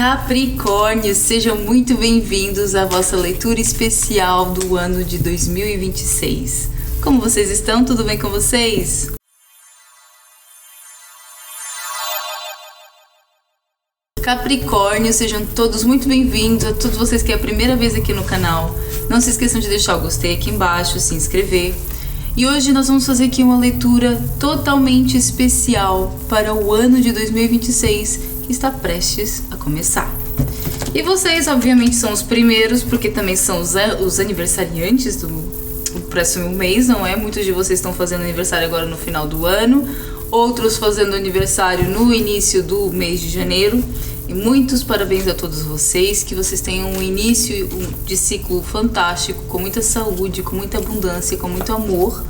Capricórnio, sejam muito bem-vindos à vossa leitura especial do ano de 2026. Como vocês estão? Tudo bem com vocês? Capricórnio, sejam todos muito bem-vindos, a todos vocês que é a primeira vez aqui no canal. Não se esqueçam de deixar o gostei aqui embaixo, se inscrever. E hoje nós vamos fazer aqui uma leitura totalmente especial para o ano de 2026, que está prestes a começar. E vocês, obviamente, são os primeiros, porque também são os aniversariantes do próximo mês, não é? Muitos de vocês estão fazendo aniversário agora no final do ano, outros fazendo aniversário no início do mês de janeiro. E muitos parabéns a todos vocês, que vocês tenham um início de ciclo fantástico, com muita saúde, com muita abundância, com muito amor.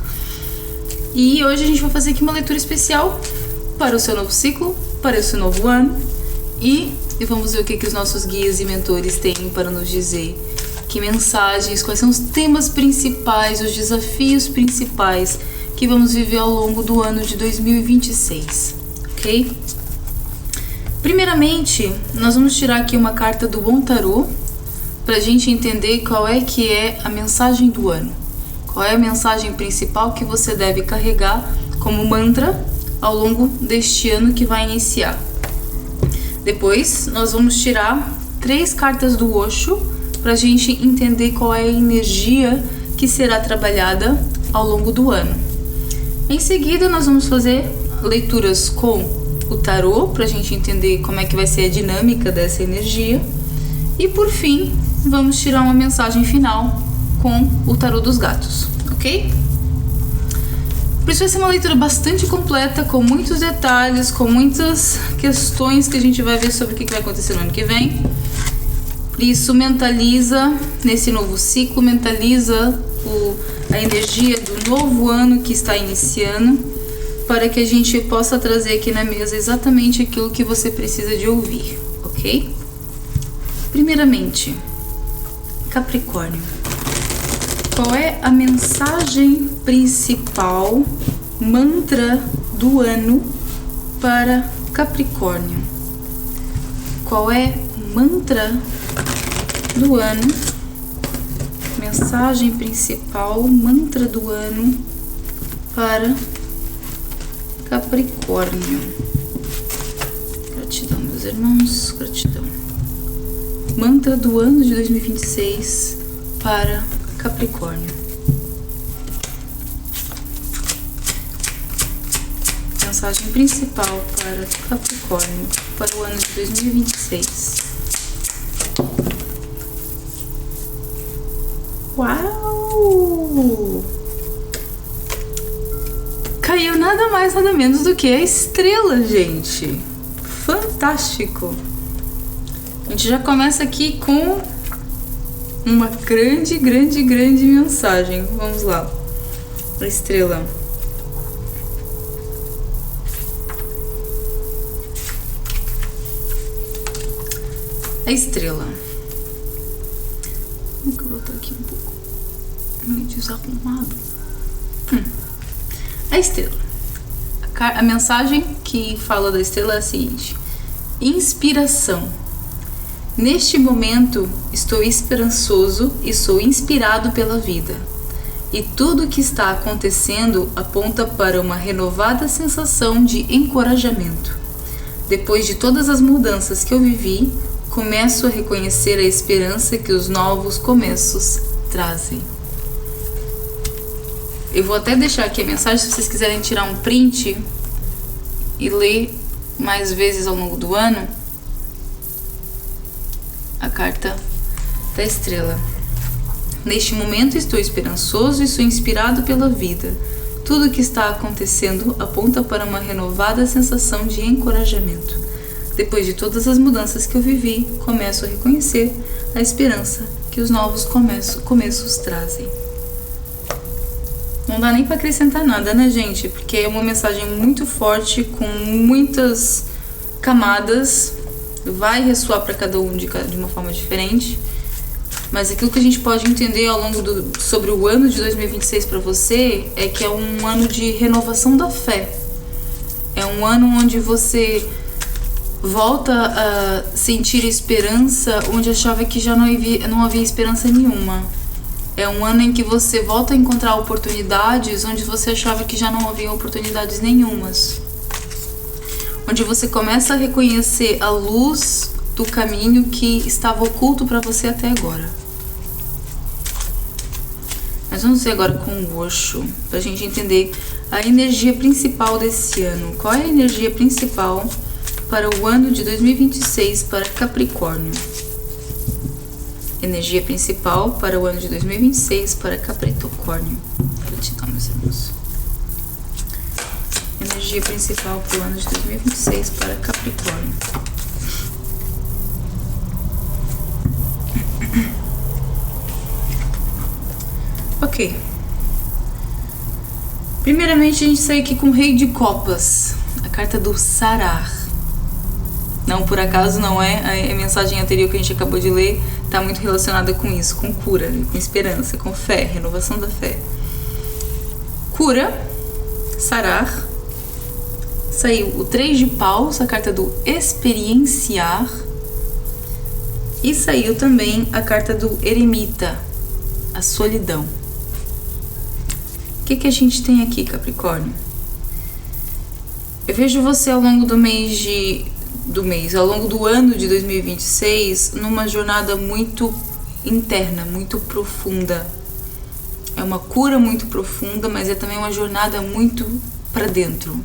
E hoje a gente vai fazer aqui uma leitura especial para o seu novo ciclo, para o seu novo ano. E vamos ver o que os nossos guias e mentores têm para nos dizer. Que mensagens, quais são os temas principais, os desafios principais que vamos viver ao longo do ano de 2026, ok? Primeiramente, nós vamos tirar aqui uma carta do Bom Tarô para a gente entender qual é que é a mensagem do ano. Qual é a mensagem principal que você deve carregar como mantra ao longo deste ano que vai iniciar. Depois, nós vamos tirar 3 cartas do Osho para a gente entender qual é a energia que será trabalhada ao longo do ano. Em seguida, nós vamos fazer leituras com o tarô para a gente entender como é que vai ser a dinâmica dessa energia. E por fim, vamos tirar uma mensagem final com o tarô dos gatos, ok? Por isso vai ser uma leitura bastante completa, com muitos detalhes, com muitas questões que a gente vai ver sobre o que vai acontecer no ano que vem. Isso mentaliza nesse novo ciclo, mentaliza a energia do novo ano que está iniciando, para que a gente possa trazer aqui na mesa exatamente aquilo que você precisa de ouvir, ok? Primeiramente, Capricórnio. Qual é a mensagem principal, mantra do ano para Capricórnio? Qual é o mantra do ano? Mensagem principal, mantra do ano para Capricórnio. Gratidão, meus irmãos, gratidão. Mantra do ano de 2026 para Capricórnio. Mensagem principal para Capricórnio para o ano de 2026. Uau! Caiu nada mais, nada menos do que a estrela, gente. Fantástico! A gente já começa aqui com uma grande mensagem. Vamos lá. A estrela. A estrela. Como que eu vou botar aqui um pouco meio desarrumado? A estrela. A mensagem que fala da estrela é a seguinte: inspiração. Neste momento estou esperançoso e sou inspirado pela vida. E tudo o que está acontecendo aponta para uma renovada sensação de encorajamento. Depois de todas as mudanças que eu vivi, começo a reconhecer a esperança que os novos começos trazem. Eu vou até deixar aqui a mensagem, se vocês quiserem tirar um print e ler mais vezes ao longo do ano. A carta da estrela. Neste momento estou esperançoso e sou inspirado pela vida. Tudo o que está acontecendo aponta para uma renovada sensação de encorajamento. Depois de todas as mudanças que eu vivi, começo a reconhecer a esperança que os novos começos trazem. Não dá nem para acrescentar nada, né, gente? Porque é uma mensagem muito forte, com muitas camadas. Vai ressoar para cada um de uma forma diferente. Mas aquilo que a gente pode entender ao longo sobre o ano de 2026 para você é que é um ano de renovação da fé. É um ano onde você volta a sentir esperança onde achava que já não havia esperança nenhuma. É um ano em que você volta a encontrar oportunidades onde você achava que já não havia oportunidades nenhumas. Onde você começa a reconhecer a luz do caminho que estava oculto para você até agora. Mas vamos ver agora com o Osho, para a gente entender a energia principal desse ano. Qual é a energia principal para o ano de 2026 para Capricórnio? Energia principal para o ano de 2026 para Capricórnio. Gratidão, meus irmãos. Energia principal para o ano de 2026 para Capricórnio. Ok. Primeiramente a gente sai aqui com o Rei de Copas, a carta do Sarar. Não, por acaso não é a mensagem anterior que a gente acabou de ler, está muito relacionada com isso, com cura, com esperança, com fé, renovação da fé. Cura, Sarar. Saiu o 3 de paus, a carta do experienciar. E saiu também a carta do eremita, a solidão. O que a gente tem aqui, Capricórnio? Eu vejo você ao longo ao longo do ano de 2026, numa jornada muito interna, muito profunda. É uma cura muito profunda, mas é também uma jornada muito para dentro.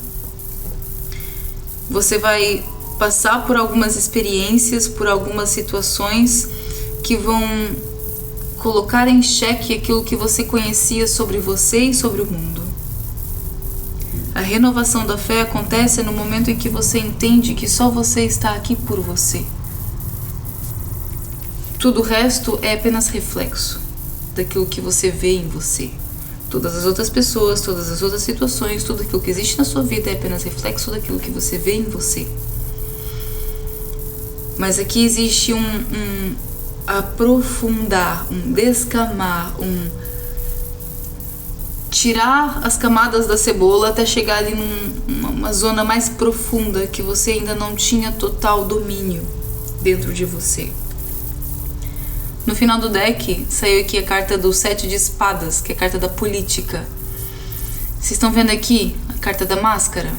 Você vai passar por algumas experiências, por algumas situações que vão colocar em xeque aquilo que você conhecia sobre você e sobre o mundo. A renovação da fé acontece no momento em que você entende que só você está aqui por você. Tudo o resto é apenas reflexo daquilo que você vê em você. Todas as outras pessoas, todas as outras situações, tudo aquilo que existe na sua vida é apenas reflexo daquilo que você vê em você. Mas aqui existe um aprofundar, um descamar, tirar as camadas da cebola até chegar ali numa zona mais profunda que você ainda não tinha total domínio dentro de você. No final do deck saiu aqui a carta do 7 de espadas, que é a carta da política. Vocês estão vendo aqui a carta da máscara?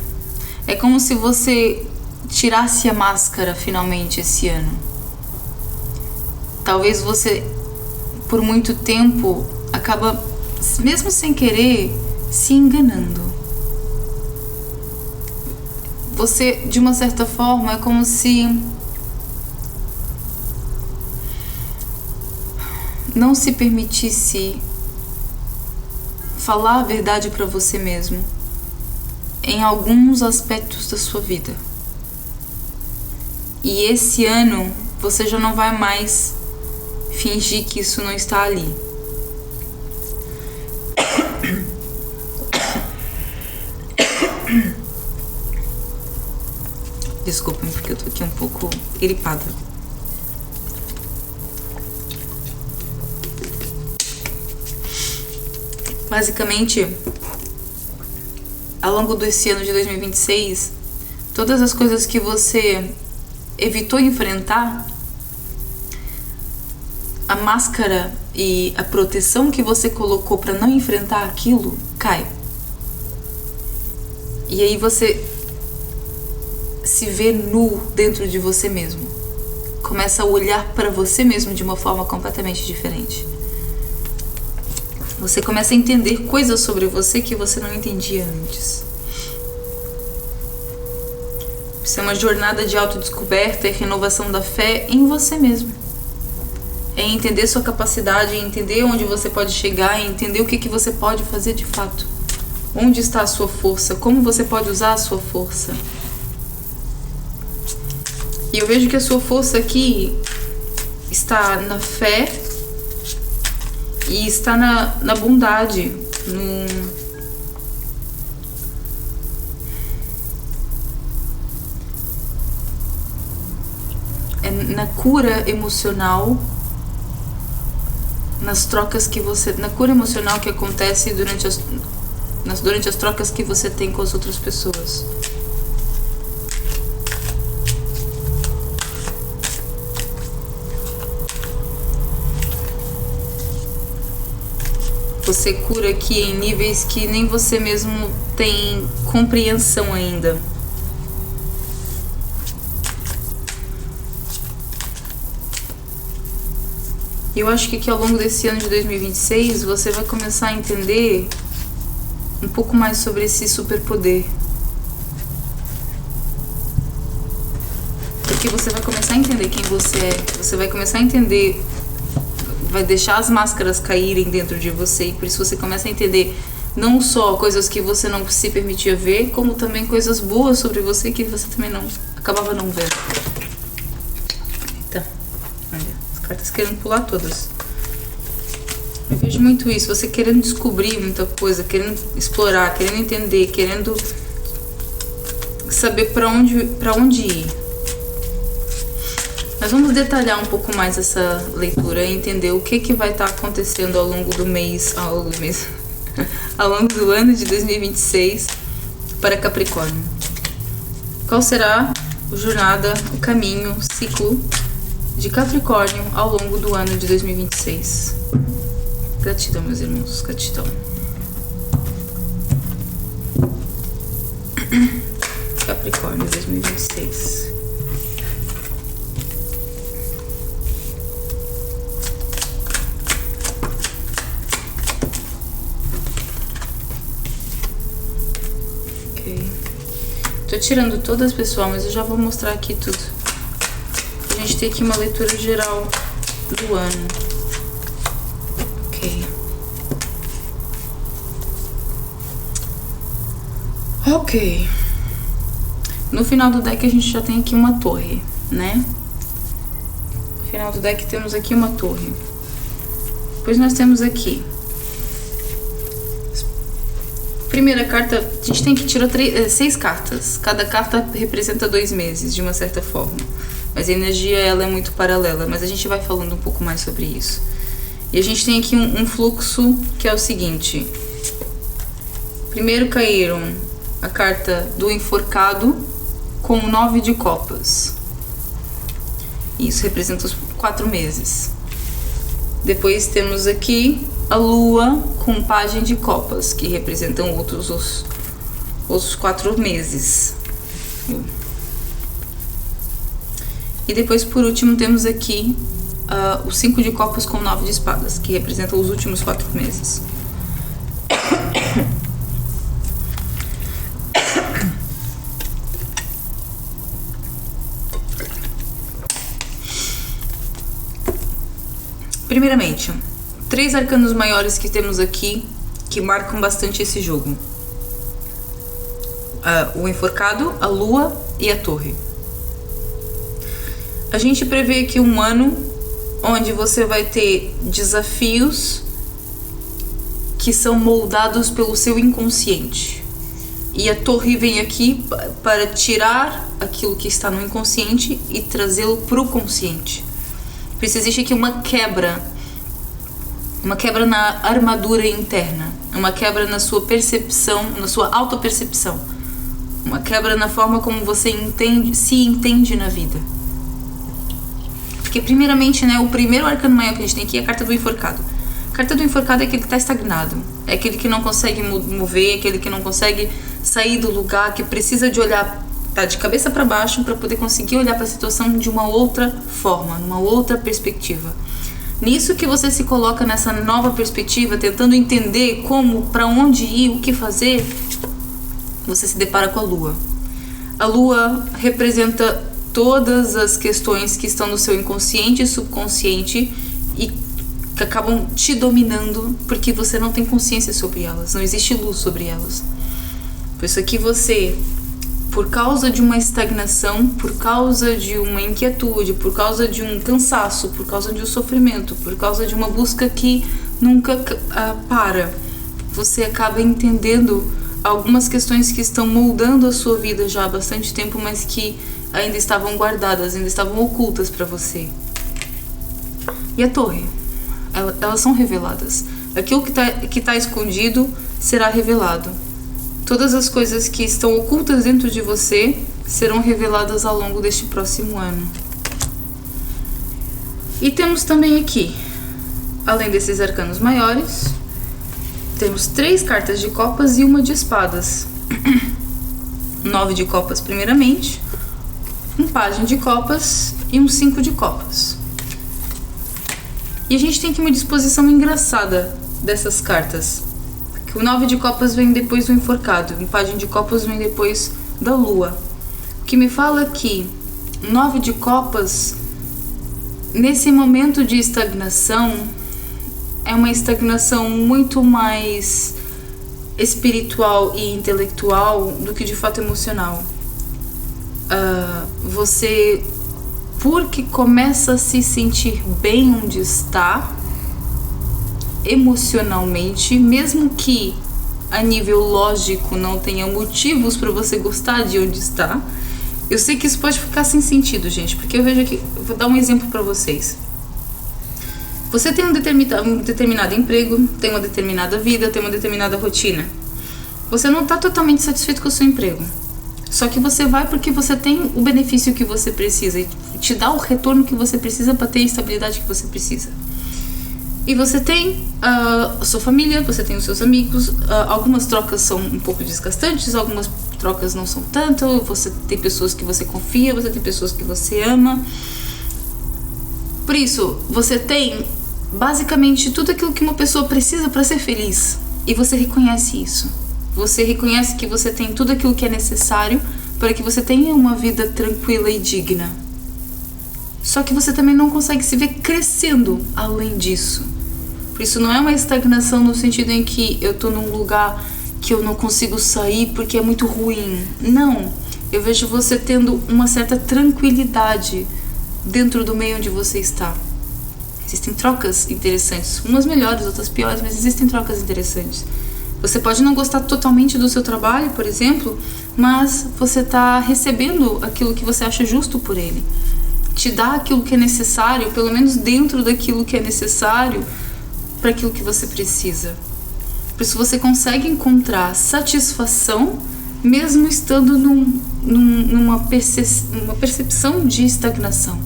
É como se você tirasse a máscara finalmente esse ano. Talvez você, por muito tempo, acaba, mesmo sem querer, se enganando. Você, de uma certa forma, é como se não se permitisse falar a verdade para você mesmo em alguns aspectos da sua vida. E esse ano você já não vai mais fingir que isso não está ali. Desculpem, porque eu tô aqui um pouco gripada. Basicamente, ao longo desse ano de 2026, todas as coisas que você evitou enfrentar, a máscara e a proteção que você colocou para não enfrentar aquilo cai. E aí você se vê nu dentro de você mesmo. Começa a olhar para você mesmo de uma forma completamente diferente. Você começa a entender coisas sobre você que você não entendia antes. Isso é uma jornada de autodescoberta e renovação da fé em você mesmo. É entender sua capacidade, é entender onde você pode chegar, é entender o que você pode fazer de fato. Onde está a sua força, como você pode usar a sua força. E eu vejo que a sua força aqui está na fé e está na bondade, na cura emocional, nas trocas que você, na cura emocional que acontece durante as trocas que você tem com as outras pessoas. Você cura aqui em níveis que nem você mesmo tem compreensão ainda. E eu acho que aqui ao longo desse ano de 2026 você vai começar a entender um pouco mais sobre esse superpoder. Porque você vai começar a entender quem você é, você vai começar a entender, vai deixar as máscaras caírem dentro de você, e por isso você começa a entender não só coisas que você não se permitia ver, como também coisas boas sobre você que você também não acabava não vendo. Eita, olha, as cartas querendo pular todas. Eu vejo muito isso, você querendo descobrir muita coisa, querendo explorar, querendo entender, querendo saber pra onde ir. Mas vamos detalhar um pouco mais essa leitura e entender o que vai estar acontecendo ao longo do mês, ao longo do ano de 2026 para Capricórnio. Qual será a jornada, o caminho, o ciclo de Capricórnio ao longo do ano de 2026? Gratidão, meus irmãos, gratidão. Capricórnio 2026. Tô tirando todas, pessoal, mas eu já vou mostrar aqui tudo. A gente tem aqui uma leitura geral do ano. Ok. No final do deck a gente já tem aqui uma torre, né? No final do deck temos aqui uma torre. Depois nós temos aqui. Primeira carta, a gente tem que tirar 6 cartas. Cada carta representa 2 meses, de uma certa forma. Mas a energia, ela é muito paralela. Mas a gente vai falando um pouco mais sobre isso. E a gente tem aqui um fluxo que é o seguinte. Primeiro caíram a carta do enforcado com o 9 de copas. Isso representa os 4 meses. Depois temos aqui a lua com pajem de copas, que representam os 4 meses. E depois, por último, temos aqui o 5 de copas com 9 de espadas, que representam os últimos 4 meses. Primeiramente, 3 arcanos maiores que temos aqui que marcam bastante esse jogo. O enforcado, a lua e a torre. A gente prevê aqui um ano onde você vai ter desafios que são moldados pelo seu inconsciente. E a torre vem aqui para tirar aquilo que está no inconsciente e trazê-lo para o consciente. Por isso existe aqui uma quebra na armadura interna, uma quebra na sua percepção, na sua autopercepção, uma quebra na forma como você se entende na vida. Porque primeiramente, né, o primeiro arcano maior que a gente tem aqui é a carta do enforcado. A carta do enforcado é aquele que está estagnado, é aquele que não consegue mover, é aquele que não consegue sair do lugar, que precisa de olhar, tá de cabeça para baixo para poder conseguir olhar para a situação de uma outra forma, numa outra perspectiva. Nisso que você se coloca nessa nova perspectiva, tentando entender como, para onde ir, o que fazer, você se depara com a lua. A lua representa todas as questões que estão no seu inconsciente e subconsciente e que acabam te dominando porque você não tem consciência sobre elas, não existe luz sobre elas. Por isso que você, por causa de uma estagnação, por causa de uma inquietude, por causa de um cansaço, por causa de um sofrimento, por causa de uma busca que nunca para, você acaba entendendo algumas questões que estão moldando a sua vida já há bastante tempo, mas que ainda estavam guardadas, ainda estavam ocultas para você. E a torre? Elas são reveladas. Aquilo que tá escondido será revelado. Todas as coisas que estão ocultas dentro de você serão reveladas ao longo deste próximo ano. E temos também aqui, além desses arcanos maiores, temos 3 cartas de copas e uma de espadas. 9 de copas primeiramente, um pajem de copas e um 5 de copas. E a gente tem aqui uma disposição engraçada dessas cartas. Que o 9 de copas vem depois do enforcado, o pajem de copas vem depois da lua. O que me fala que o 9 de copas, nesse momento de estagnação, é uma estagnação muito mais espiritual e intelectual do que de fato emocional. Você, porque começa a se sentir bem onde está, emocionalmente, mesmo que a nível lógico não tenha motivos para você gostar de onde está. Eu sei que isso pode ficar sem sentido, gente, porque eu vejo aqui, eu vou dar um exemplo para vocês. Você tem um determinado emprego, tem uma determinada vida, tem uma determinada rotina. Você não está totalmente satisfeito com o seu emprego. Só que você vai porque você tem o benefício que você precisa e te dá o retorno que você precisa para ter a estabilidade que você precisa. E você tem a sua família, você tem os seus amigos, algumas trocas são um pouco desgastantes, algumas trocas não são tanto, você tem pessoas que você confia, você tem pessoas que você ama. Por isso, você tem basicamente tudo aquilo que uma pessoa precisa para ser feliz. E você reconhece isso. Você reconhece que você tem tudo aquilo que é necessário para que você tenha uma vida tranquila e digna. Só que você também não consegue se ver crescendo além disso. Por isso não é uma estagnação no sentido em que eu tô num lugar que eu não consigo sair porque é muito ruim. Não, eu vejo você tendo uma certa tranquilidade dentro do meio onde você está. Existem trocas interessantes, umas melhores, outras piores, mas existem trocas interessantes. Você pode não gostar totalmente do seu trabalho, por exemplo, mas você está recebendo aquilo que você acha justo por ele. Te dá aquilo que é necessário, pelo menos dentro daquilo que é necessário para aquilo que você precisa. Por isso você consegue encontrar satisfação mesmo estando numa percepção de estagnação.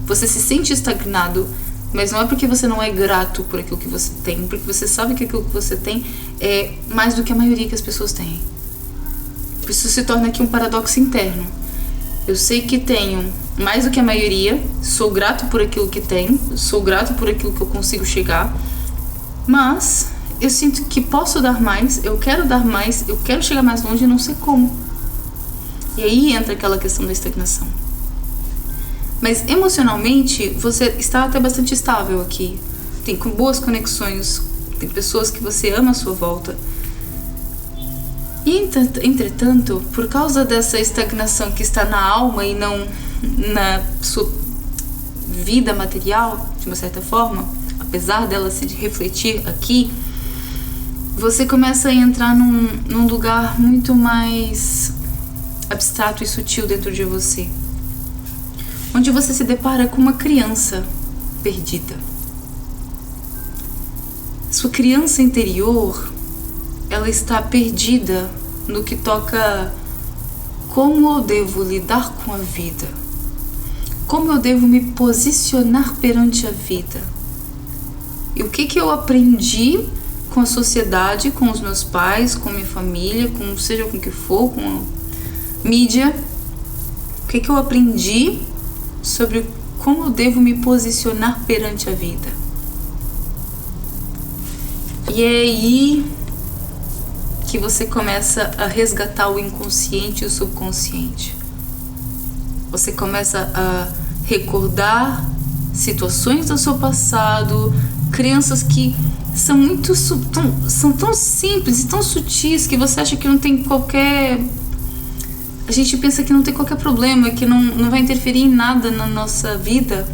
Você se sente estagnado, mas não é porque você não é grato por aquilo que você tem, porque você sabe que aquilo que você tem é mais do que a maioria que as pessoas têm. Por isso se torna aqui um paradoxo interno. Eu sei que tenho mais do que a maioria, sou grato por aquilo que tenho, sou grato por aquilo que eu consigo chegar, mas eu sinto que posso dar mais, eu quero chegar mais longe e não sei como. E aí entra aquela questão da estagnação. Mas emocionalmente você está até bastante estável aqui. Tem boas conexões, tem pessoas que você ama à sua volta. E entretanto, por causa dessa estagnação que está na alma e não na sua vida material, de uma certa forma, apesar dela se refletir aqui, você começa a entrar num lugar muito mais abstrato e sutil dentro de você, onde você se depara com uma criança perdida. Sua criança interior, ela está perdida no que toca como eu devo lidar com a vida, como eu devo me posicionar perante a vida, e o que eu aprendi com a sociedade, com os meus pais, com minha família, com seja com o que for, com a mídia, o que eu aprendi sobre como eu devo me posicionar perante a vida. E é aí que você começa a resgatar o inconsciente e o subconsciente. Você começa a recordar situações do seu passado, crenças que são são tão simples e tão sutis que você acha que não tem qualquer... A gente pensa que não tem qualquer problema, que não vai interferir em nada na nossa vida.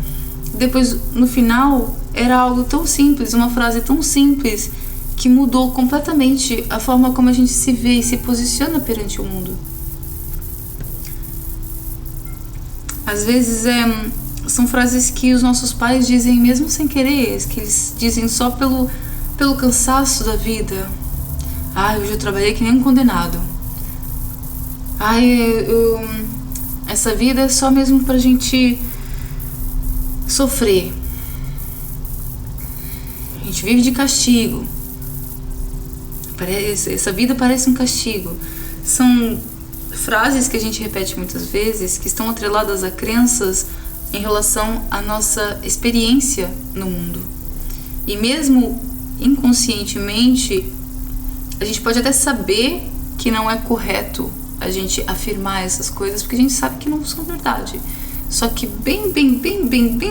Depois, no final, era algo tão simples, uma frase tão simples, que mudou completamente a forma como a gente se vê e se posiciona perante o mundo. Às vezes são frases que os nossos pais dizem mesmo sem querer, que eles dizem só pelo cansaço da vida. Hoje eu trabalhei que nem um condenado. Essa vida é só mesmo pra gente sofrer. A gente vive de castigo. essa vida parece um castigo. São frases que a gente repete muitas vezes, que estão atreladas a crenças em relação à nossa experiência no mundo. E mesmo inconscientemente, a gente pode até saber que não é correto a gente afirmar essas coisas, porque a gente sabe que não são verdade. Só que bem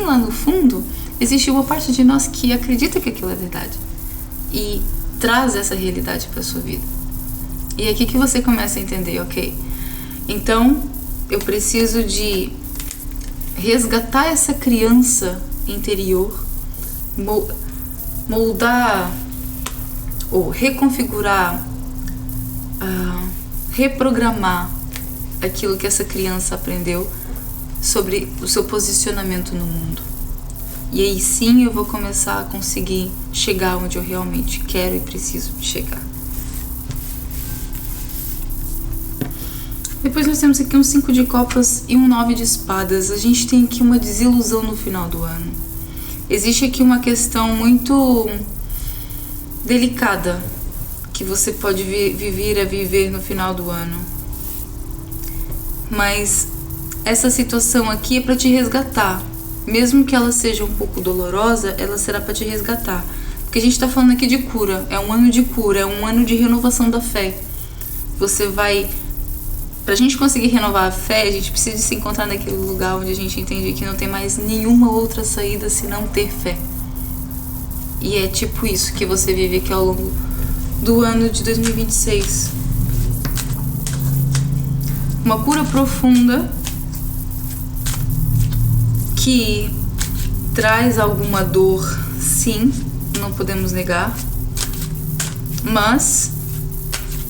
lá no fundo, existe uma parte de nós que acredita que aquilo é verdade e traz essa realidade para sua vida. E é aqui que você começa a entender, ok? Então, eu preciso de resgatar essa criança interior, moldar ou reconfigurar, reprogramar aquilo que essa criança aprendeu sobre o seu posicionamento no mundo. E aí sim eu vou começar a conseguir chegar onde eu realmente quero e preciso chegar. Depois nós temos aqui um 5 de copas e um 9 de espadas. A gente tem aqui uma desilusão no final do ano. Existe aqui uma questão muito delicada que você pode vir a viver no final do ano. Mas essa situação aqui é para te resgatar. Mesmo que ela seja um pouco dolorosa, ela será para te resgatar. Porque a gente está falando aqui de cura. É um ano de cura, é um ano de renovação da fé. Você vai... Pra gente conseguir renovar a fé, a gente precisa se encontrar naquele lugar onde a gente entende que não tem mais nenhuma outra saída senão ter fé. E é tipo isso que você vive aqui ao longo do ano de 2026. Uma cura profunda que traz alguma dor, sim, não podemos negar, mas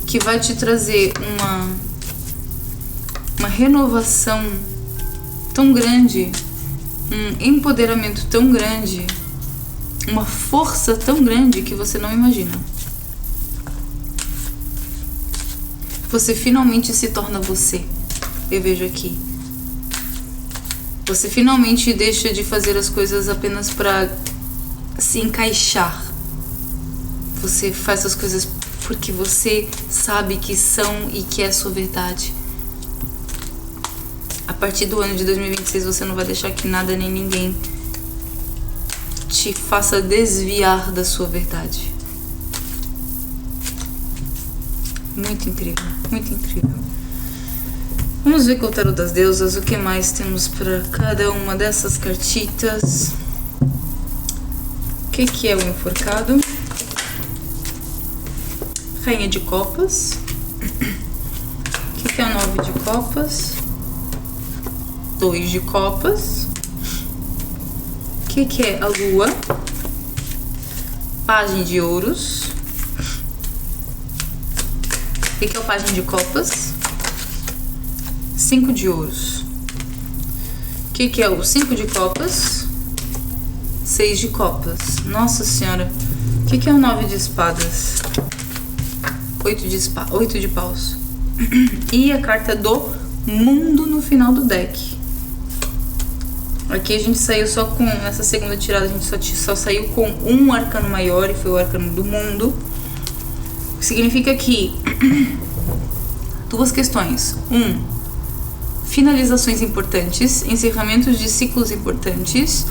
que vai te trazer uma renovação tão grande, um empoderamento tão grande, uma força tão grande que você não imagina. Você finalmente se torna você, eu vejo aqui. Você finalmente deixa de fazer as coisas apenas para se encaixar. Você faz as coisas porque você sabe que são e que é a sua verdade. A partir do ano de 2026 você não vai deixar que nada nem ninguém te faça desviar da sua verdade. Muito incrível, muito incrível. Vamos ver com o tarô das deusas o que mais temos para cada uma dessas cartitas. O que é o enforcado? Rainha de copas. O que é o 9 de copas? 2 de copas. O que é a lua? Pajem de ouros. O que é o pajem de copas? 5 de ouros. O que é o 5 de copas? 6 de copas. Nossa senhora. O que é o 9 de espadas? 8 de paus. E a carta do mundo no final do deck. Aqui a gente saiu só com... Nessa segunda tirada a gente só saiu com um arcano maior, e foi o arcano do mundo. Significa que... duas questões. Finalizações importantes, encerramentos de ciclos importantes,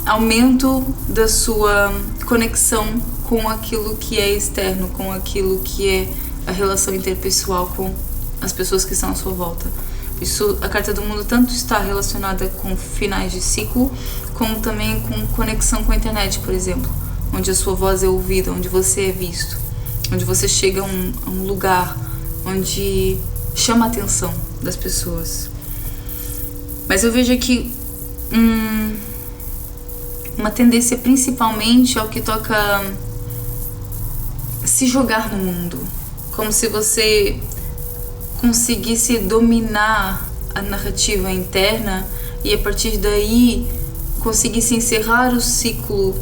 aumento da sua conexão com aquilo que é externo, com aquilo que é a relação interpessoal com as pessoas que estão à sua volta. Isso, a carta do mundo tanto está relacionada com finais de ciclo, como também com conexão com a internet, por exemplo, onde a sua voz é ouvida, onde você é visto, onde você chega a um lugar onde chama a atenção das pessoas. Mas eu vejo aqui uma tendência principalmente ao que toca se jogar no mundo, como se você conseguisse dominar a narrativa interna e a partir daí conseguisse encerrar o ciclo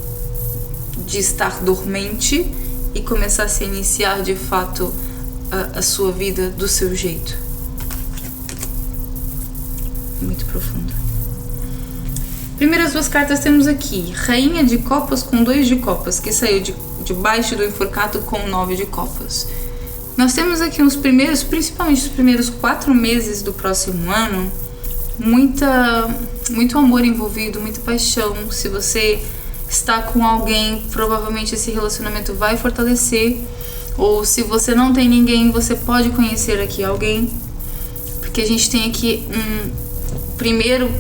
de estar dormente e começasse a iniciar de fato a sua vida do seu jeito. Muito profundo. Primeiras duas cartas temos aqui, Rainha de Copas com 2 de Copas, que saiu de baixo do enforcado com 9 de Copas. Nós temos aqui principalmente os primeiros 4 meses do próximo ano, muito amor envolvido, muita paixão. Se você está com alguém, provavelmente esse relacionamento vai fortalecer. Ou se você não tem ninguém, você pode conhecer aqui alguém. Porque a gente tem aqui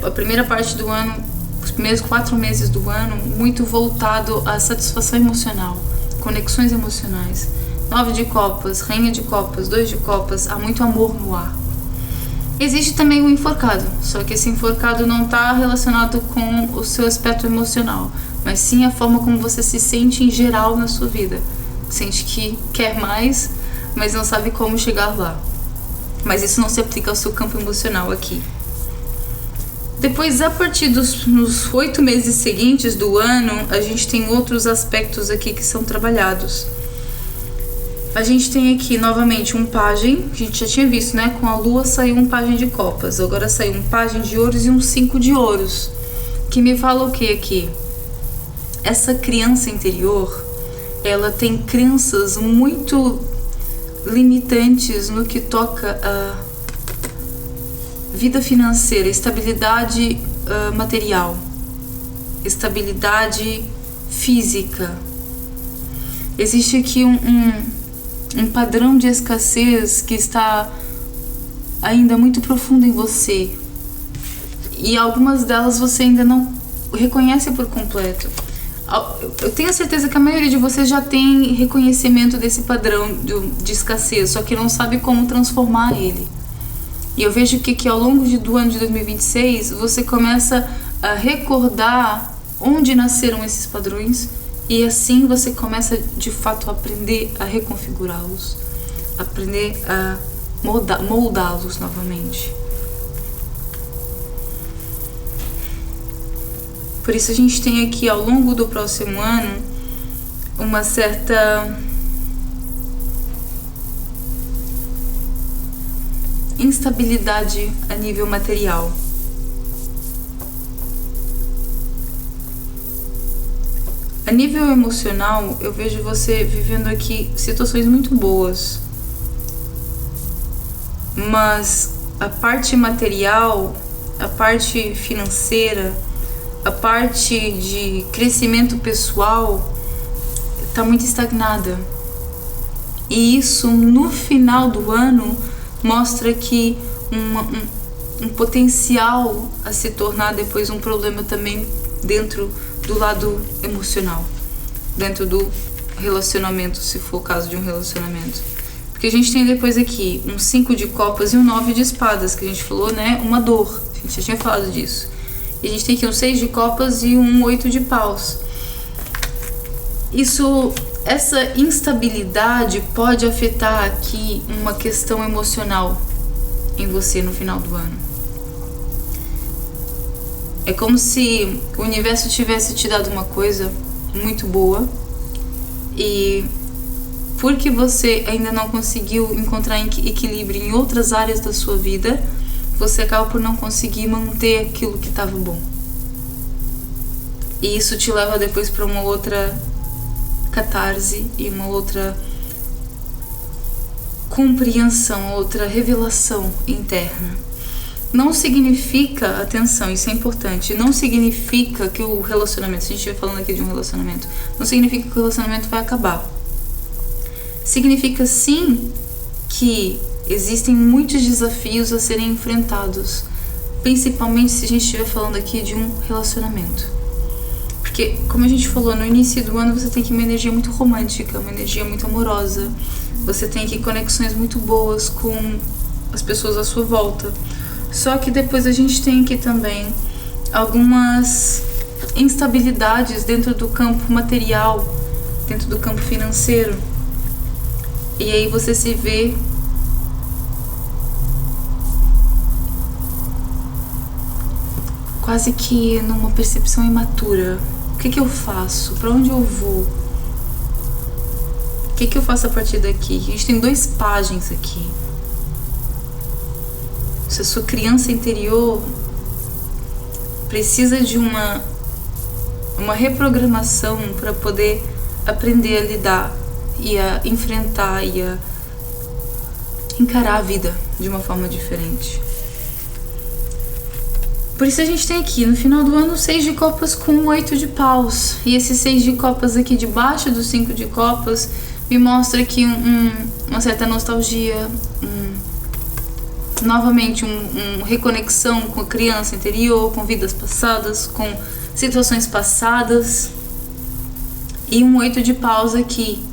a primeira parte do ano, os primeiros 4 meses do ano, muito voltado à satisfação emocional, conexões emocionais. 9 de Copas, Rainha de Copas, 2 de Copas, há muito amor no ar. Existe também o enforcado, só que esse enforcado não está relacionado com o seu aspecto emocional, mas sim a forma como você se sente em geral na sua vida. Sente que quer mais, mas não sabe como chegar lá. Mas isso não se aplica ao seu campo emocional aqui. Depois, a partir nos 8 meses seguintes do ano, a gente tem outros aspectos aqui que são trabalhados. A gente tem aqui novamente um pajem, a gente já tinha visto, né? Com a lua saiu um pajem de copas, agora saiu um pajem de ouros e um 5 de ouros. Que me fala o que aqui? Essa criança interior, ela tem crenças muito limitantes no que toca a vida financeira, estabilidade material, estabilidade física. Existe aqui um padrão de escassez que está ainda muito profundo em você. E algumas delas você ainda não reconhece por completo. Eu tenho a certeza que a maioria de vocês já tem reconhecimento desse padrão de escassez, só que não sabe como transformar ele. E eu vejo que ao longo do ano de 2026, você começa a recordar onde nasceram esses padrões. E assim você começa de fato a aprender a reconfigurá-los, aprender a moldá-los novamente. Por isso a gente tem aqui ao longo do próximo ano uma certa instabilidade a nível material. A nível emocional, eu vejo você vivendo aqui situações muito boas. Mas a parte material, a parte financeira, a parte de crescimento pessoal está muito estagnada. E isso, no final do ano, mostra que um potencial a se tornar depois um problema também dentro do lado emocional, dentro do relacionamento, se for o caso de um relacionamento. Porque a gente tem depois aqui um 5 de copas e um 9 de espadas, que a gente falou, né? Uma dor, a gente já tinha falado disso. E a gente tem aqui um 6 de copas e um 8 de paus. Essa instabilidade pode afetar aqui uma questão emocional em você no final do ano. É como se o universo tivesse te dado uma coisa muito boa e porque você ainda não conseguiu encontrar equilíbrio em outras áreas da sua vida, você acaba por não conseguir manter aquilo que estava bom. E isso te leva depois para uma outra catarse e uma outra compreensão, outra revelação interna. Não significa, atenção, isso é importante, não significa que o relacionamento, se a gente estiver falando aqui de um relacionamento, não significa que o relacionamento vai acabar. Significa sim que existem muitos desafios a serem enfrentados, principalmente se a gente estiver falando aqui de um relacionamento. Porque, como a gente falou, no início do ano você tem que uma energia muito romântica, uma energia muito amorosa, você tem que conexões muito boas com as pessoas à sua volta. Só que depois a gente tem aqui também algumas instabilidades dentro do campo material, dentro do campo financeiro. E aí você se vê quase que numa percepção imatura. O que eu faço? Para onde eu vou? O que eu faço a partir daqui? A gente tem 2 páginas aqui. Se a sua criança interior precisa de uma reprogramação para poder aprender a lidar e a enfrentar e a encarar a vida de uma forma diferente. Por isso a gente tem aqui no final do ano 6 de copas com 8 de paus. E esse 6 de copas aqui debaixo do 5 de copas me mostra aqui uma certa nostalgia, novamente uma reconexão com a criança interior, com vidas passadas, com situações passadas. E um 8 de paus aqui,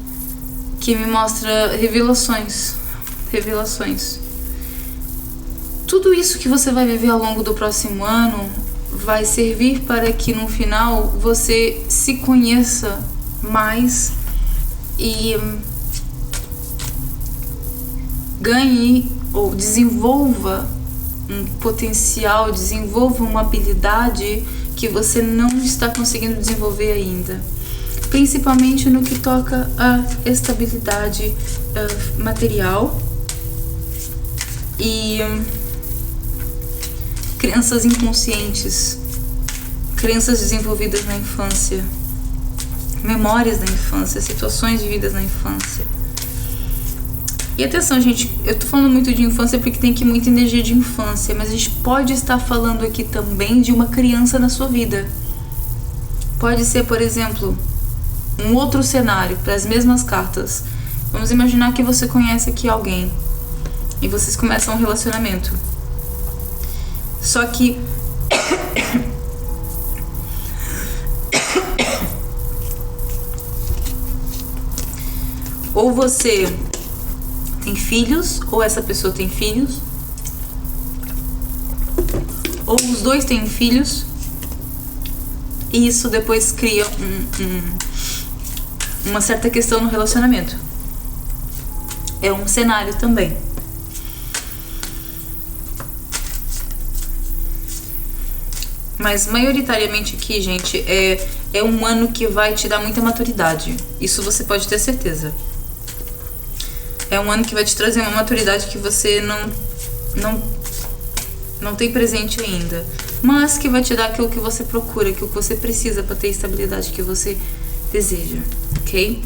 que me mostra revelações. Tudo isso que você vai viver ao longo do próximo ano vai servir para que no final você se conheça mais e ganhe ou desenvolva um potencial, desenvolva uma habilidade que você não está conseguindo desenvolver ainda, principalmente no que toca à estabilidade material e crianças inconscientes, crenças desenvolvidas na infância, memórias da infância, situações vividas na infância. E atenção, gente, eu tô falando muito de infância porque tem aqui muita energia de infância, mas a gente pode estar falando aqui também de uma criança na sua vida. Pode ser, por exemplo, um outro cenário para as mesmas cartas. Vamos imaginar que você conhece aqui alguém e vocês começam um relacionamento. Só que ou você tem filhos, ou essa pessoa tem filhos, ou os dois têm filhos, e isso depois cria uma certa questão no relacionamento. É um cenário também. Mas maioritariamente aqui, gente, é um ano que vai te dar muita maturidade. Isso você pode ter certeza. É um ano que vai te trazer uma maturidade que você não tem presente ainda. Mas que vai te dar aquilo que você procura, aquilo que você precisa para ter a estabilidade que você deseja, ok?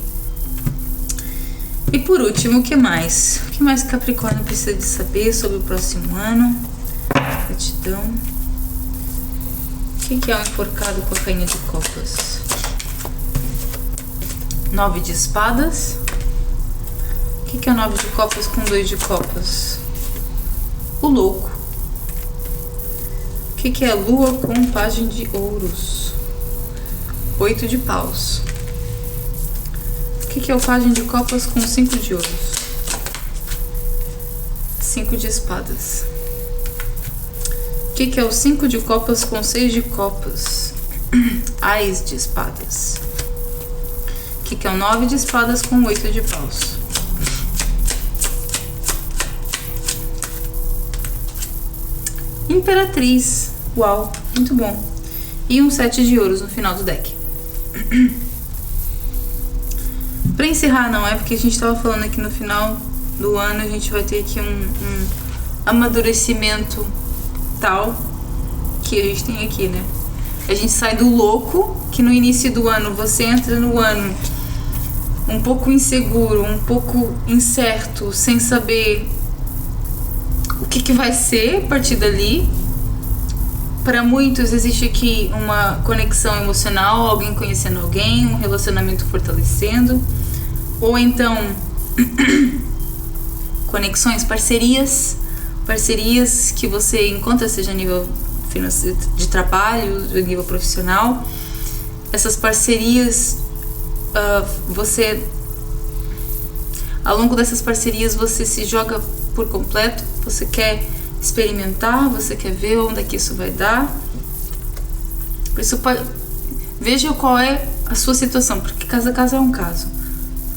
E por último, o que mais? O que mais Capricórnio precisa de saber sobre o próximo ano? Gratidão. O que é um enforcado com a rainha de copas? 9 de espadas. O que é 9 de copas com 2 de copas? O louco. O que é a lua com pajem de ouros? 8 de paus. O que é o pajem de copas com 5 de ouros? 5 de espadas. O que é o 5 de copas com 6 de copas? Ás de espadas. O que é o 9 de espadas com 8 de paus? Imperatriz. Uau, muito bom. E um 7 de ouros no final do deck. Pra encerrar, não é porque a gente tava falando aqui no final do ano, a gente vai ter aqui um amadurecimento tal que a gente tem aqui, né? A gente sai do louco, que no início do ano você entra no ano um pouco inseguro, um pouco incerto, sem saber o que vai ser a partir dali. Para muitos existe aqui uma conexão emocional, alguém conhecendo alguém, um relacionamento fortalecendo, ou então conexões, parcerias que você encontra, seja a nível financeiro, de trabalho, a nível profissional. Essas parcerias, ao longo dessas parcerias você se joga por completo, você quer experimentar, você quer ver onde é que isso vai dar. Por isso, veja qual é a sua situação, porque cada caso é um caso.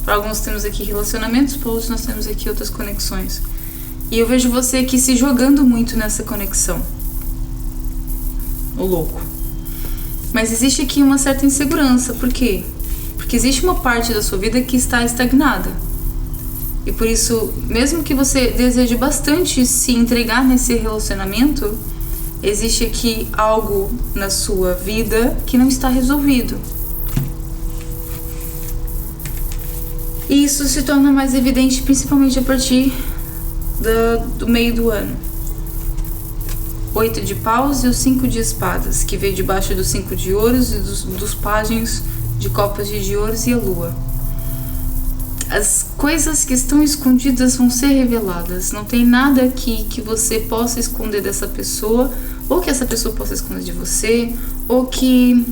Para alguns temos aqui relacionamentos, para outros nós temos aqui outras conexões. E eu vejo você aqui se jogando muito nessa conexão. O louco. Mas existe aqui uma certa insegurança. Por quê? Porque existe uma parte da sua vida que está estagnada. E por isso, mesmo que você deseje bastante se entregar nesse relacionamento, existe aqui algo na sua vida que não está resolvido. E isso se torna mais evidente principalmente a partir do meio do ano. 8 de paus e o 5 de espadas, que veio debaixo dos 5 de ouros e dos pajens de copas de ouros e a lua. As coisas que estão escondidas vão ser reveladas. Não tem nada aqui que você possa esconder dessa pessoa, ou que essa pessoa possa esconder de você, ou que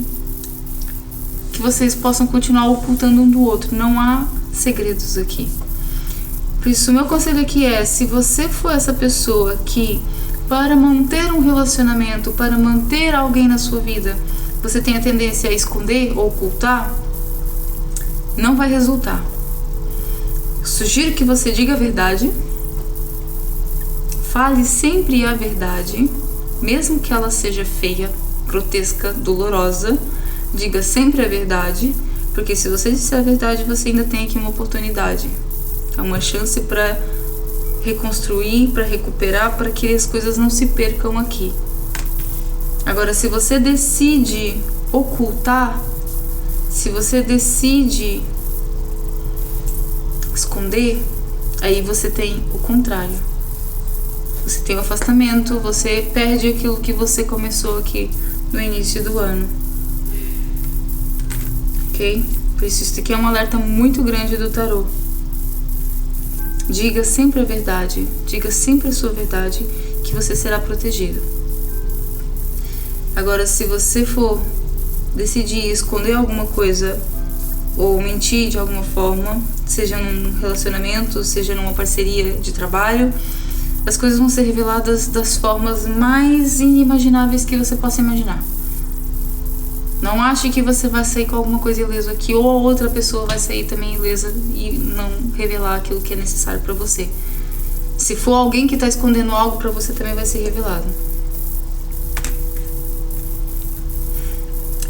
vocês possam continuar ocultando um do outro. Não há segredos aqui. Por isso, o meu conselho aqui é, se você for essa pessoa que, para manter um relacionamento, para manter alguém na sua vida, você tem a tendência a esconder ou ocultar, não vai resultar. Sugiro que você diga a verdade, fale sempre a verdade, mesmo que ela seja feia, grotesca, dolorosa, diga sempre a verdade, porque se você disser a verdade, você ainda tem aqui uma oportunidade, uma chance para reconstruir, para recuperar, para que as coisas não se percam aqui. Agora, se você decide ocultar, se você decide esconder, aí você tem o contrário. Você tem o afastamento, você perde aquilo que você começou aqui no início do ano. Ok? Por isso aqui é um alerta muito grande do tarô. Diga sempre a verdade, diga sempre a sua verdade, que você será protegido. Agora, se você for decidir esconder alguma coisa ou mentir de alguma forma, seja num relacionamento, seja numa parceria de trabalho, as coisas vão ser reveladas das formas mais inimagináveis que você possa imaginar. Não ache que você vai sair com alguma coisa ilesa aqui, ou a outra pessoa vai sair também ilesa e não revelar aquilo que é necessário para você. Se for alguém que está escondendo algo para você, também vai ser revelado.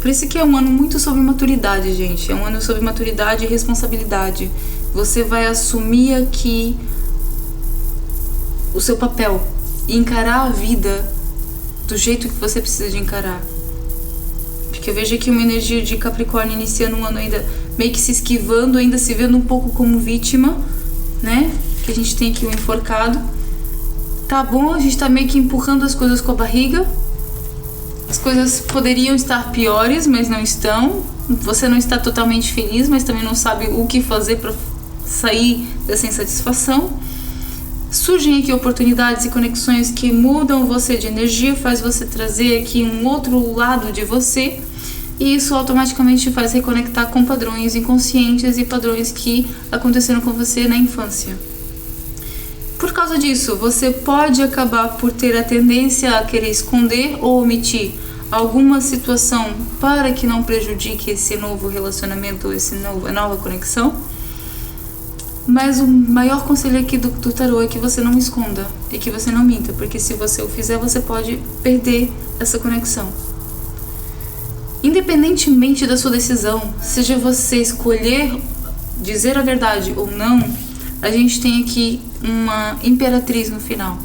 Por isso que é um ano muito sobre maturidade, gente. É um ano sobre maturidade e responsabilidade. Você vai assumir aqui o seu papel e encarar a vida do jeito que você precisa de encarar. Porque eu vejo aqui uma energia de Capricórnio iniciando um ano ainda meio que se esquivando, ainda se vendo um pouco como vítima, né? Que a gente tem aqui um enforcado. Tá bom, a gente tá meio que empurrando as coisas com a barriga. As coisas poderiam estar piores, mas não estão. Você não está totalmente feliz, mas também não sabe o que fazer para sair dessa insatisfação. Surgem aqui oportunidades e conexões que mudam você de energia, faz você trazer aqui um outro lado de você, e isso automaticamente faz reconectar com padrões inconscientes e padrões que aconteceram com você na infância. Por causa disso, você pode acabar por ter a tendência a querer esconder ou omitir alguma situação para que não prejudique esse novo relacionamento, a nova conexão. Mas o maior conselho aqui do tarô é que você não esconda e que você não minta, porque se você o fizer, você pode perder essa conexão. Independentemente da sua decisão, seja você escolher dizer a verdade ou não, a gente tem aqui uma imperatriz no final.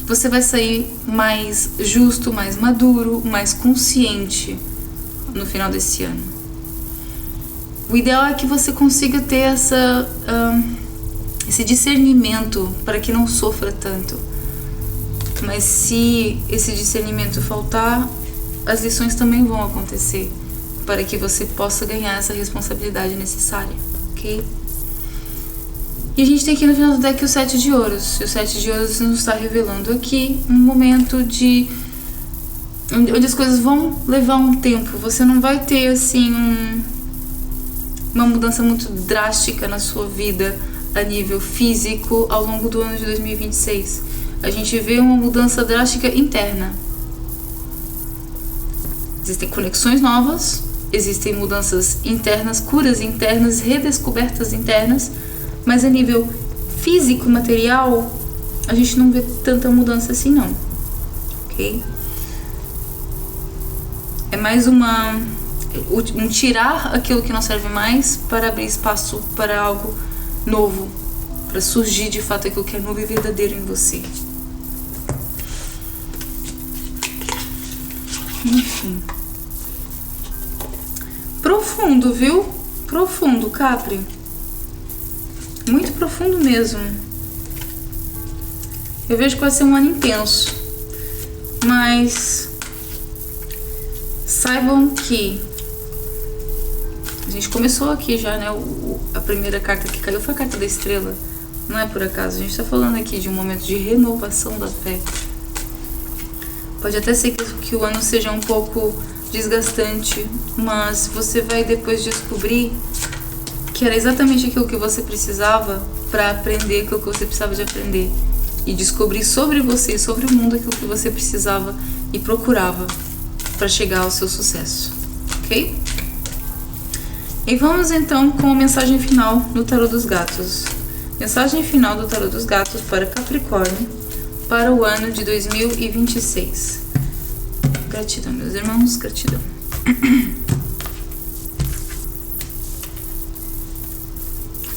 Você vai sair mais justo, mais maduro, mais consciente no final desse ano. O ideal é que você consiga ter esse discernimento para que não sofra tanto. Mas se esse discernimento faltar, as lições também vão acontecer para que você possa ganhar essa responsabilidade necessária, ok? E a gente tem aqui no final do deck o 7 de ouros. E o 7 de ouros nos está revelando aqui um momento onde as coisas vão levar um tempo. Você não vai ter assim uma mudança muito drástica na sua vida a nível físico ao longo do ano de 2026. A gente vê uma mudança drástica interna. Existem conexões novas, existem mudanças internas, curas internas, redescobertas internas, mas a nível físico, material, a gente não vê tanta mudança assim não, ok? É mais um tirar aquilo que não serve mais para abrir espaço para algo novo, para surgir de fato aquilo que é novo e verdadeiro em você. Enfim. Profundo, viu? Profundo, Capri. Muito profundo mesmo. Eu vejo que vai ser um ano intenso. Mas saibam que a gente começou aqui já, né? A primeira carta que caiu foi a carta da estrela. Não é por acaso. A gente tá falando aqui de um momento de renovação da fé. Pode até ser que o ano seja um pouco desgastante, mas você vai depois descobrir que era exatamente aquilo que você precisava para aprender aquilo que você precisava de aprender. E descobrir sobre você, sobre o mundo, aquilo que você precisava e procurava para chegar ao seu sucesso, ok? E vamos então com a mensagem final no Tarô dos Gatos. Mensagem final do Tarô dos Gatos para Capricórnio para o ano de 2026. Gratidão, meus irmãos, gratidão.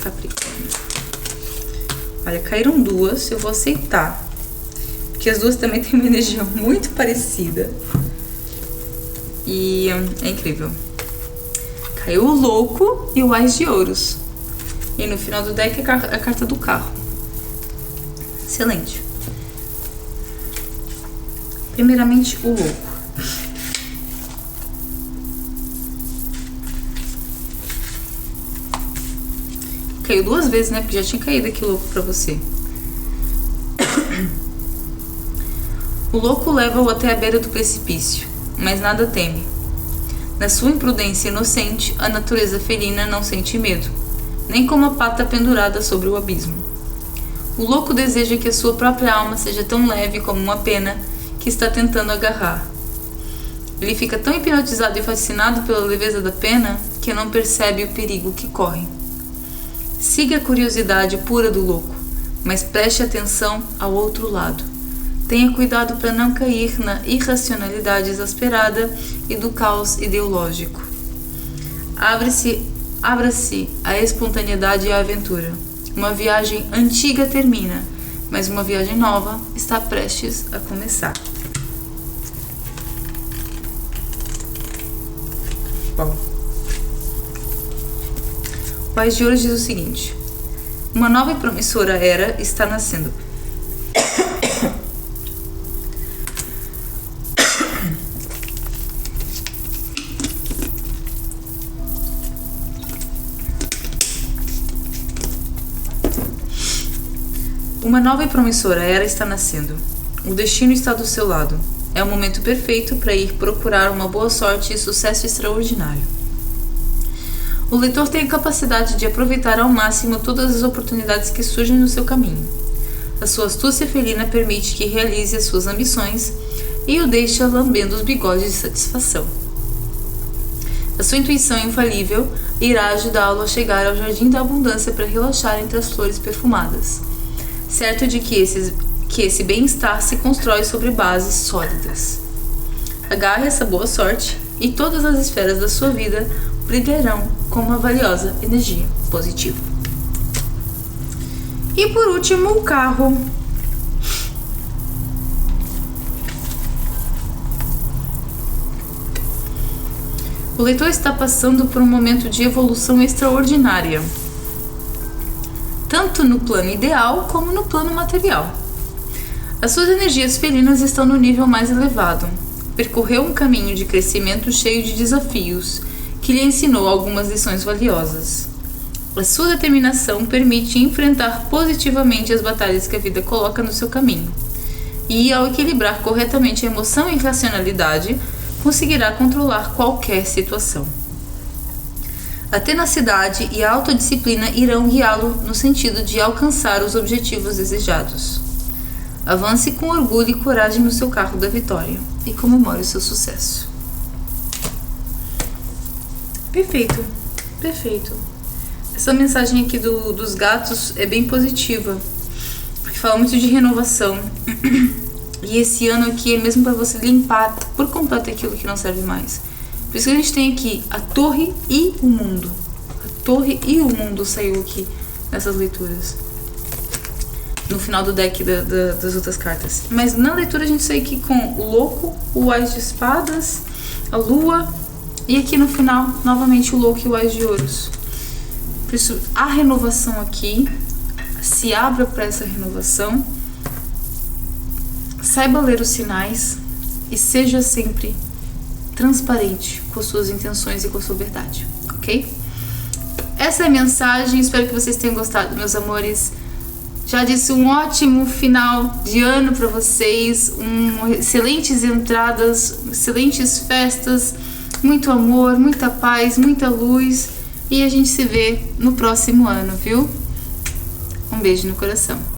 Capricórnio. Olha, caíram duas, eu vou aceitar. Porque as duas também têm uma energia muito parecida. E é incrível. Caiu o Louco e o Ás de Ouros. E no final do deck a carta do Carro. Excelente. Primeiramente, o Louco. Caiu duas vezes, né? Porque já tinha caído aqui o Louco pra você. O Louco leva-o até a beira do precipício, mas nada teme. Na sua imprudência inocente, a natureza felina não sente medo, nem como a pata pendurada sobre o abismo. O Louco deseja que a sua própria alma seja tão leve como uma pena que está tentando agarrar. Ele fica tão hipnotizado e fascinado pela leveza da pena que não percebe o perigo que corre. Siga a curiosidade pura do Louco, mas preste atenção ao outro lado. Tenha cuidado para não cair na irracionalidade exasperada e do caos ideológico. Abra-se à espontaneidade e à aventura. Uma viagem antiga termina, mas uma viagem nova está prestes a começar. Bom. O Ás de Ouros diz o seguinte: uma nova e promissora era está nascendo. Uma nova e promissora era está nascendo. O destino está do seu lado. É o momento perfeito para ir procurar uma boa sorte e sucesso extraordinário. O leitor tem a capacidade de aproveitar ao máximo todas as oportunidades que surgem no seu caminho. A sua astúcia felina permite que realize as suas ambições e o deixa lambendo os bigodes de satisfação. A sua intuição infalível irá ajudá-lo a chegar ao jardim da abundância para relaxar entre as flores perfumadas, certo de que esse bem-estar se constrói sobre bases sólidas. Agarre essa boa sorte e todas as esferas da sua vida brilharão com uma valiosa energia positiva. E por último, o Carro. O leitor está passando por um momento de evolução extraordinária, tanto no plano ideal como no plano material. As suas energias felinas estão no nível mais elevado. Percorreu um caminho de crescimento cheio de desafios, que lhe ensinou algumas lições valiosas. A sua determinação permite enfrentar positivamente as batalhas que a vida coloca no seu caminho. E, ao equilibrar corretamente a emoção e a racionalidade, conseguirá controlar qualquer situação. A tenacidade e a autodisciplina irão guiá-lo no sentido de alcançar os objetivos desejados. Avance com orgulho e coragem no seu carro da vitória e comemore o seu sucesso. Perfeito, perfeito. Essa mensagem aqui dos gatos é bem positiva, porque fala muito de renovação. E esse ano aqui é mesmo para você limpar por completo aquilo que não serve mais. Por isso que a gente tem aqui a torre e o mundo. A torre e o mundo saiu aqui nessas leituras. no final do deck das outras cartas. Mas na leitura a gente sai aqui com o louco, o Ás de espadas, a lua e aqui no final novamente o louco e o Ás de ouros. Por isso a renovação aqui, se abra para essa renovação, saiba ler os sinais e seja sempre transparente com suas intenções e com a sua verdade, ok? Essa é a mensagem, espero que vocês tenham gostado, meus amores. Já disse, um ótimo final de ano para vocês, excelentes entradas, excelentes festas, muito amor, muita paz, muita luz, e a gente se vê no próximo ano, viu? Um beijo no coração.